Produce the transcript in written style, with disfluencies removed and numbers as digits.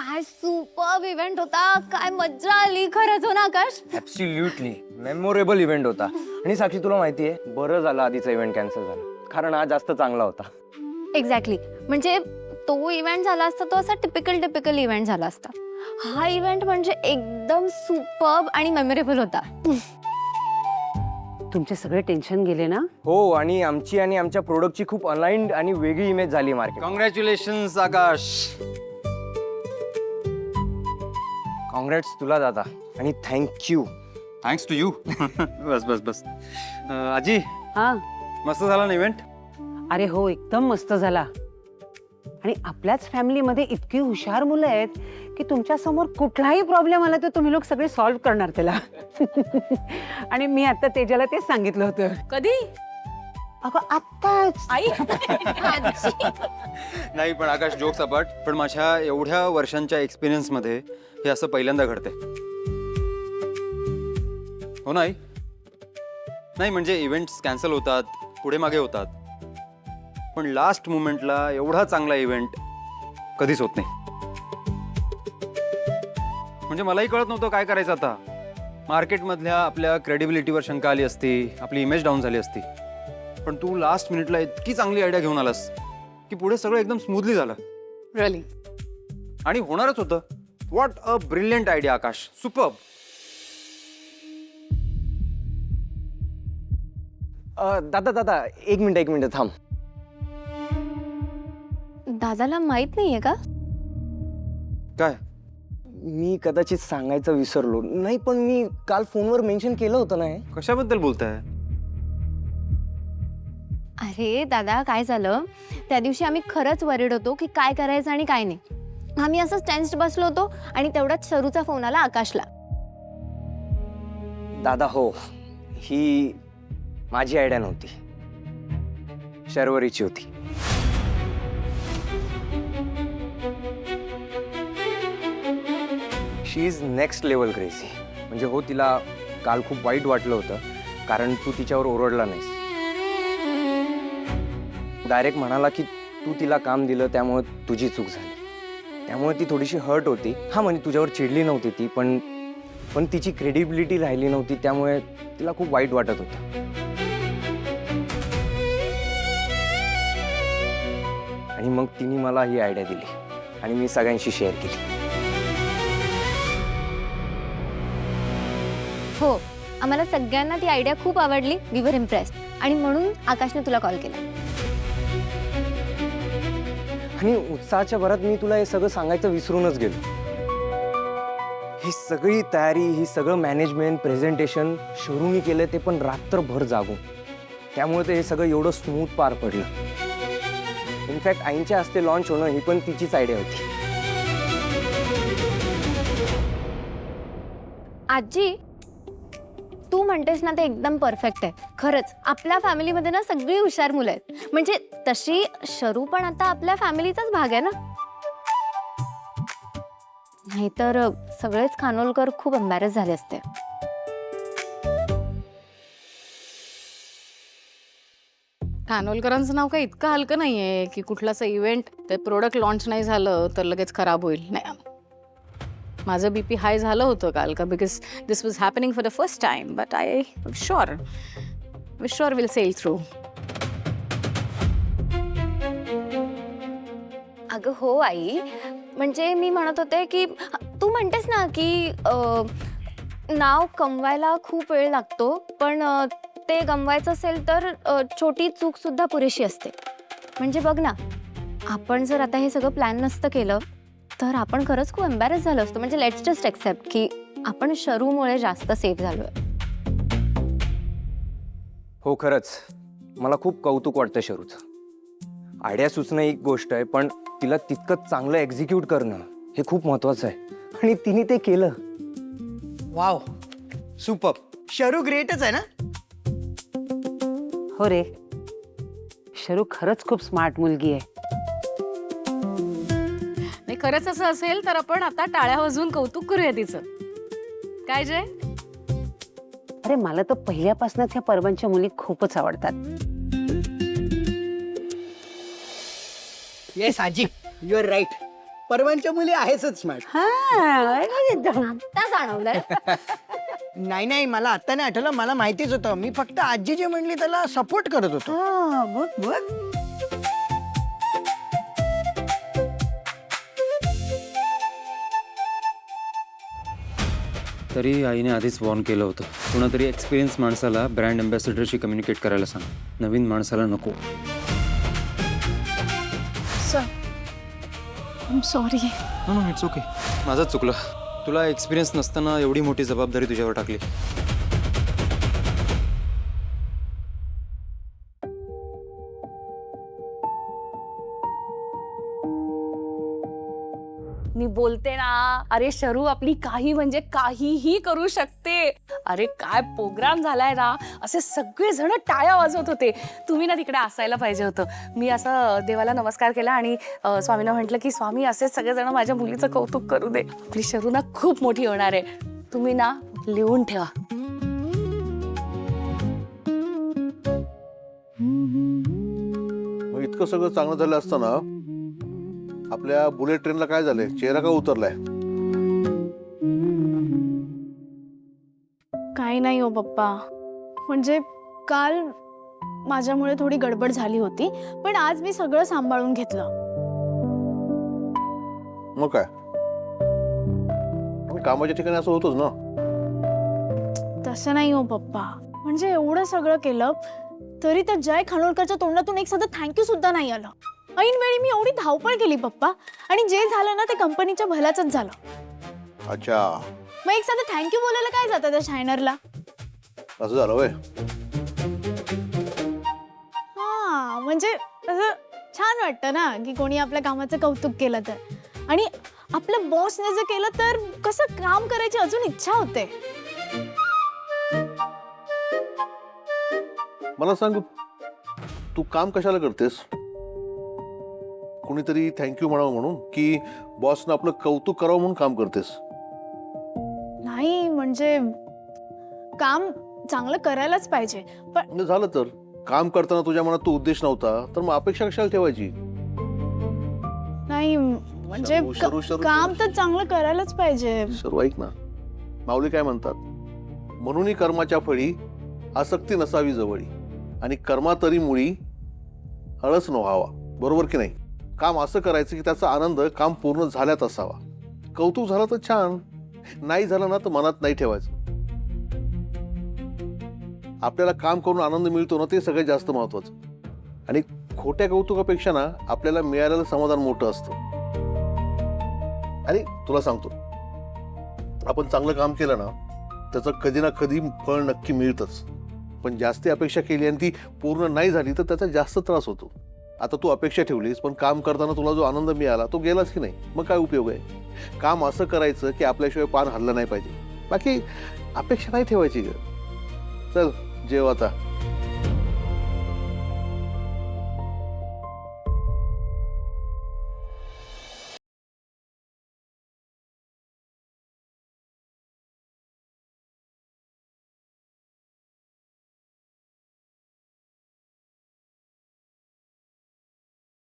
काय superb event होता, काय मज्जा आली खरंच हो ना आकाश. ऍब्सोल्युटली मेमोरेबल इव्हेंट होता. आणि साक्षी तुला माहितीये बरं झालं आधीचा इव्हेंट कॅन्सल झाला, कारण हा जास्त चांगला होता. एक्झॅक्टली, म्हणजे तो इव्हेंट झाला असता तो असा टिपिकल इव्हेंट झाला असता. हा इव्हेंट म्हणजे एकदम सुपर्ब आणि मेमोरेबल होता. तुमचे सगळे टेन्शन गेले ना? हो, आणि आमची आणि आमच्या प्रोडक्टची खूप अलाइन्ड आणि वेगळी इमेज झाली मार्केट. कॉंग्रॅच्युलेशन्स आकाश. कॉंग्रॅट्स तुला दादा, आणि थँक्यू. Thanks to you. बस बस बस. आजी, हा, मस्त झाला ना इव्हेंट? अरे हो, एकदम मस्त झाला. आणि आपल्याच फॅमिलीमध्ये इतकी हुशार मुलं आहेत की तुमच्या समोर कुठलाही प्रॉब्लेम आला तर तुम्ही लोक सगळे सॉल्व्ह करणार त्याला. आणि मी आता तेजाला तेच सांगितलं होतं. कधी अगं आत्ताच. आई? नाही, पण आकाश जोक्स अपार्ट, पण माझ्या एवढ्या वर्षांच्या एक्सपिरियन्स मध्ये हे असं पहिल्यांदा घडतंय. हो ना आई? नाही म्हणजे इव्हेंट्स कॅन्सल होतात, पुढे मागे होतात, पण लास्ट मोमेंटला एवढा चांगला इव्हेंट कधीच होत नाही. म्हणजे मलाही कळत नव्हतं काय करायचं आता. मार्केटमधल्या आपल्या क्रेडिबिलिटीवर शंका आली असती, आपली इमेज डाऊन झाली असती. पण तू लास्ट मिनिटला इतकी चांगली आयडिया घेऊन आलास की पुढे सगळं एकदम स्मूथली झालं. रिअली? आणि होणारच होतं. What a brilliant idea Akash, superb. दादा एक मिनिट थांब. दादाला माहित नाहीये का? काय? मी कदाचित सांगायचं विसरलो नाही, पण मी काल फोनवर मेन्शन केलं होतं ना हे. कशाबद्दल बोलताय? अरे दादा, काय झालं, त्या दिवशी आम्ही खरंच वरीड होतो की काय करायचं आणि काय नाही. आम्ही असंच टेन्स्ड बसलो होतो आणि तेवढ्यात शरूचा फोन आला आकाशला. दादा हो, ही माझी आयडिया नव्हती, शर्वरीची होती. शी इज नेक्स्ट लेवल क्रेझी. म्हणजे हो, तिला काल खूप वाईट वाटलं होतं कारण तू तिच्यावर ओरडला नाहीस. डायरेक्ट म्हणाला की तू तिला काम दिलं त्यामुळे तुझी चूक झाली. त्यामुळे ती थोडीशी हर्ट होती. हा, म्हणजे तुझ्यावर चिडली नव्हती ती, पण तिची क्रेडिबिलिटी राहिली नव्हती, त्यामुळे तिला खूप वाईट वाटत होतं. आणि मग तिने मला ही आयडिया दिली आणि मी सगळ्यांशी शेअर केली. हो, आम्हाला सगळ्यांना ती आयडिया खूप आवडली. वी वर इम्प्रेस्ड, आणि म्हणून आकाशने तुला कॉल केला. आणि उत्साहाच्या भरात मी तुला हे सगळं सांगायचं विसरूनच गेलो. ही सगळी तयारी, ही सगळं मॅनेजमेंट, प्रेझेंटेशन शरूनी केलं, ते पण रात्रभर जागून. त्यामुळे ते हे सगळं एवढं स्मूथ पार पडलं. इनफॅक्ट आईंच्या हस्ते लॉन्च होणं ही पण तिचीच आयडिया होती. आजी, तू म्हणतेस ना ते एकदम परफेक्ट आहे. खरंच आपल्या फॅमिलीमध्ये ना सगळी हुशार मुलं आहेत. म्हणजे तशी शरू पण आता आपल्या फॅमिलीचाच भाग आहे ना. नाहीतर सगळेच खानोलकर खूप एम्बॅरेस झाले असते. खानोलकरांचं नाव काही इतकं हलकं नाहीये की कुठलाच इव्हेंट, ते प्रोडक्ट लॉन्च नाही झालं तर लगेच खराब होईल. नाही, माझं BP हाय झालं होतं काल का, because this was happening for the first time, but I sure will sell through. अगं हो आई, म्हणजे मी म्हणत होते की तू म्हणतेस ना की नाव कमवायला खूप वेळ लागतो, पण ते गमवायचं असेल तर छोटी चूक सुद्धा पुरेशी असते. म्हणजे बघ ना, आपण जर आता हे सगळं प्लॅन नसतं केलं तर आपण खरंच खूप एम्बॅरेस झालो असतो. म्हणजे लेट्स जस्ट एक्सेप्ट की आपण शरूमुळे जास्त सेफ झालोय. हो, खरंच मला खूप कौतुक वाटतं शरूचं. आयडिया सुचणं एक गोष्ट आहे, पण तिला तितकं चांगलं एक्झिक्यूट करणं हे खूप महत्वाचं आहे, आणि तिने ते केलं. Wow, super. शरू ग्रेटच आहे ना. हो रे, शरू खरंच खूप स्मार्ट मुलगी आहे. नाही, खरंच असं असेल तर आपण आता टाळ्या वाजवून कौतुक करूया तिचं. काय जय? अरे मला तर पहिल्यापासूनच ह्या पर्वांच्या मुली खूपच आवडतात. येस आजी, यू आर राईट. परवांच्या मुली आहेच स्मार्ट. हा आता जाणवलंय. नाही नाही, मला आता नाही आठवलं, मला माहितीच होतं. मी फक्त आजी जे म्हणली त्याला सपोर्ट करत होतो. हा, बघ बघ. तरी आईने आधीच वॉर्न केलं होतं, कोणातरी एक्सपिरियन्स माणसाला ब्रँड अँबॅसेडरशी कम्युनिकेट करायला सांग, नवीन माणसाला नको. सॉरी. No it's okay. माझंच चुकलं, तुला एक्सपिरियन्स नसताना एवढी मोठी जबाबदारी तुझ्यावर टाकली. मी बोलते ना, अरे शरू आपली काही म्हणजे काहीही करू शकते. अरे काय प्रोग्राम झालाय ना, असे सगळे जण टाळ्या वाजवत होते. तुम्ही ना तिकडे असायला पाहिजे होतं. मी असं देवाला नमस्कार केला आणि स्वामींना म्हटलं की स्वामी असेच सगळेजण माझ्या मुलीचं कौतुक करू दे. आपली शरू ना खूप मोठी होणार आहे. तुम्ही ना लिहून ठेवा. मग इतकं सगळं चांगलं झालं असताना आपल्या बुलेट ट्रेनला काय झालंय? चेहरा का उतरलाय? काही नाही हो पप्पा, म्हणजे काल माझ्यामुळे थोडी गडबड झाली होती, पण आज मी सगळं सांभाळून घेतलं. मग काय, पण कामाच्या ठिकाणी असं होतच ना. तसं नाही हो पप्पा, म्हणजे एवढं सगळं केलं तरी त्या जय खानोलकरच्या तोंडातून एक साधं थँक्यू सुद्धा नाही आलं. ऐन वेळी मी एवढी धावपळ केली पप्पा, आणि जे झालं ना ते कंपनीच्या भल्याचंच झालं. अच्छा, मग एक साधं थँक्यू बोलायला काय जातं त्या शायनरला? असं झालं वय. हा, म्हणजे असं छान वाटतं ना की कोणी आपल्या कामाचं कौतुक केलं तर, आणि आपल्या बॉसने जर केलं तर कसं काम करायची अजून इच्छा होते. मला सांग, तू काम कशाला करतेस? कुणीतरी थँक्यू म्हणावं म्हणून, की बॉसनं आपलं कौतुक करावं म्हणून काम करतेस? नाही म्हणजे काम चांगलं करायलाच पाहिजे, पण म्हणजे झालं तर काम करताना तुझ्या मनात तो उद्देश नव्हता तर मग अपेक्षा कशाला ठेवायची? नाही म्हणजे शरू, काम तर चांगलं करायलाच पाहिजे. सर्व ऐक ना, माऊली काय म्हणतात, म्हणून कर्माच्या फळी आसक्ती नसावी जवळी, आणि कर्मातरी मुळी हळस न व्हावा. बरोबर की नाही? काम असं करायचं की त्याचा आनंद काम पूर्ण झाल्यात असावा. कौतुक झालं तर छान, नाही झालं ना तर मनात नाही ठेवायचं. आपल्याला काम करून आनंद मिळतो ना, ते सगळ्यात जास्त महत्वाचं. आणि खोट्या कौतुकापेक्षा ना आपल्याला मिळालेलं समाधान मोठं असतं. आणि तुला सांगतो, आपण चांगलं काम केलं ना त्याचं कधी ना कधी फळ नक्की मिळतच. पण जास्ती अपेक्षा केली आणि ती पूर्ण नाही झाली तर त्याचा जास्त त्रास होतो. आता तू अपेक्षा ठेवलीस पण काम करताना तुला जो आनंद मिळाला तो गेलाच की नाही, मग काय उपयोग आहे? काम असं करायचं की आपल्याशिवाय पान हल्लं नाही पाहिजे, बाकी अपेक्षा नाही ठेवायची ग. चल जेव आता.